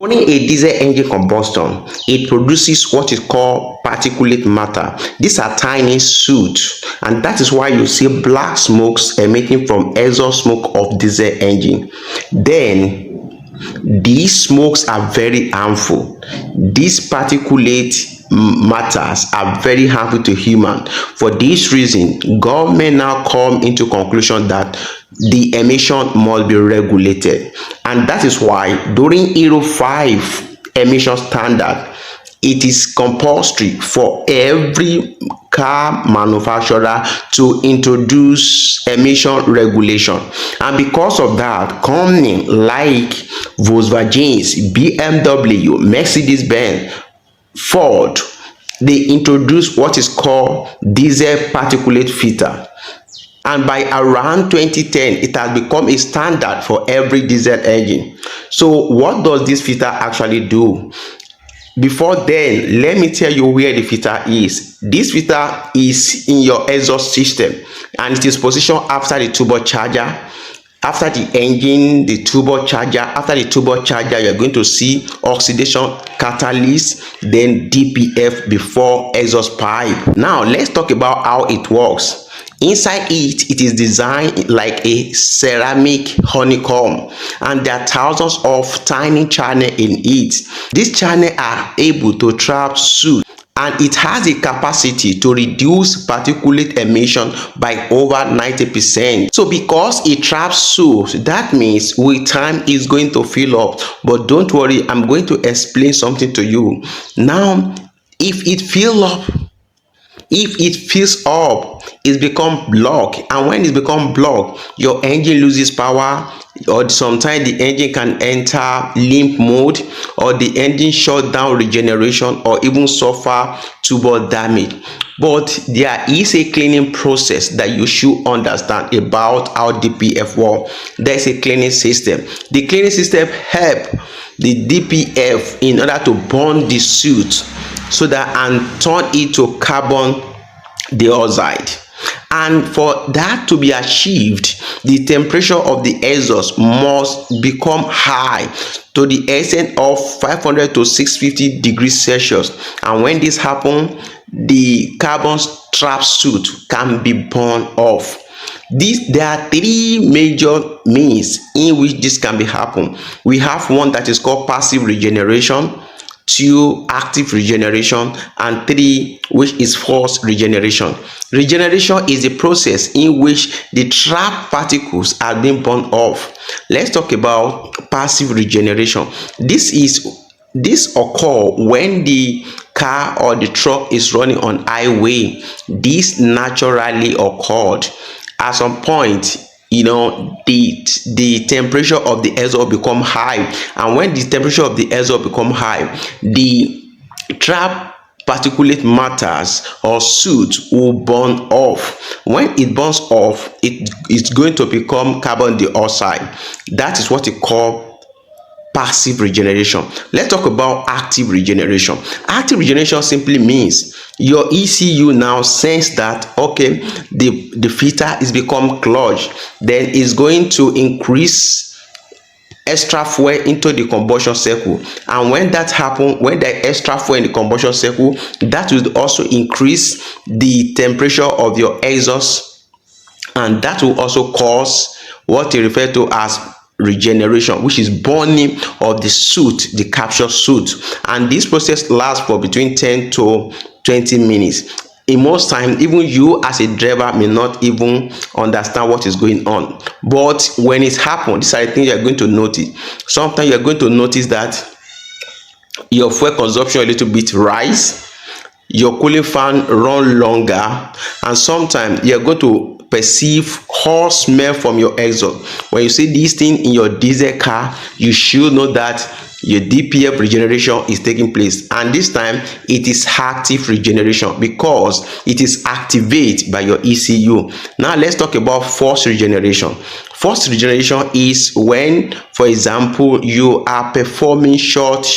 During a diesel engine combustion, it produces what is called particulate matter. These are tiny soot, and that is why you see black smokes emitting from exhaust smoke of diesel engine. Then these smokes are very harmful. These particulate matters are very harmful to human. For this reason, government now come into conclusion that the emission must be regulated, and that is why during Euro 5 emission standard, it is compulsory for every car manufacturer to introduce emission regulation. And because of that, companies like Volkswagen, BMW, Mercedes-Benz, Ford, they introduced what is called diesel particulate filter, and by around 2010 it has become a standard for every diesel engine. So what does this filter actually do? Before then, let me tell you where the filter is. This filter is in your exhaust system, and it is positioned after the turbocharger. After the engine, the turbocharger. After the turbocharger, you're going to see oxidation catalyst, then DPF before exhaust pipe. Now let's talk about how it works. Inside it is designed like a ceramic honeycomb, and there are thousands of tiny channels in it. These channels are able to trap soot, and it has a capacity to reduce particulate emission by over 90%. So because it traps soot, that means with time it's going to fill up. But don't worry, I'm going to explain something to you. Now, if it fills up, it's become blocked, and when it's become blocked, your engine loses power, or sometimes the engine can enter limp mode, or the engine shut down regeneration, or even suffer turbo damage. But there is a cleaning process that you should understand about how DPF works. There's a cleaning system. The cleaning system helps the DPF in order to burn the soot so that and turn it to carbon dioxide. And for that to be achieved, the temperature of the exhaust must become high to the extent of 500 to 650 degrees Celsius. And when this happens, the carbon trap soot can be burned off. There are three major means in which this can be happen. We have one that is called passive regeneration, 2 active regeneration, and 3 which is forced regeneration. Regeneration is a process in which the trapped particles are being burned off. Let's talk about passive regeneration. This occur when the car or the truck is running on highway. This naturally occurred. At some point, the temperature of the exhaust become high, and when the temperature of the exhaust become high, the trapped particulate matters or soot will burn off. When it burns off, it's going to become carbon dioxide. That is what we call passive regeneration. Let's talk about active regeneration. Active regeneration simply means your ECU now sense that okay, the filter is become clogged, then it's going to increase extra fuel into the combustion cycle, and when that happens, when the extra fuel in the combustion cycle, that will also increase the temperature of your exhaust, and that will also cause what they refer to as regeneration, which is burning of the soot, the captured soot. And this process lasts for between 10 to 20 minutes. In most times, even you as a driver may not even understand what is going on. But when it happens, these are the things you're going to notice. Sometimes you're going to notice that your fuel consumption a little bit rise, your cooling fan run longer, and sometimes you're going to perceive hot smell from your exhaust. When you see this thing in your diesel car, you should know that your DPF regeneration is taking place, and this time it is active regeneration because it is activated by your ECU. Now let's talk about forced regeneration. Forced regeneration is when, for example, you are performing short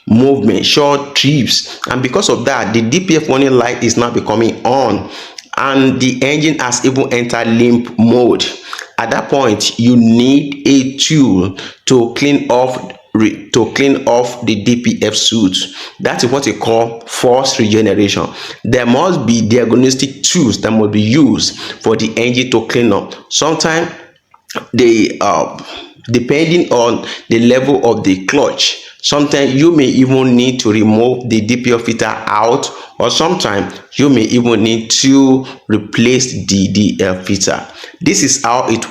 movement, short trips, and because of that, the DPF warning light is now becoming on, and the engine has even entered limp mode. At that point, you need a tool to clean off to clean off the DPF soot. That is what we call forced regeneration. There must be diagnostic tools that must be used for the engine to clean up. Sometimes they depending on the level of the clutch, sometimes you may even need to remove the DPF filter out, or sometimes you may even need to replace the DPF filter. This is how it works.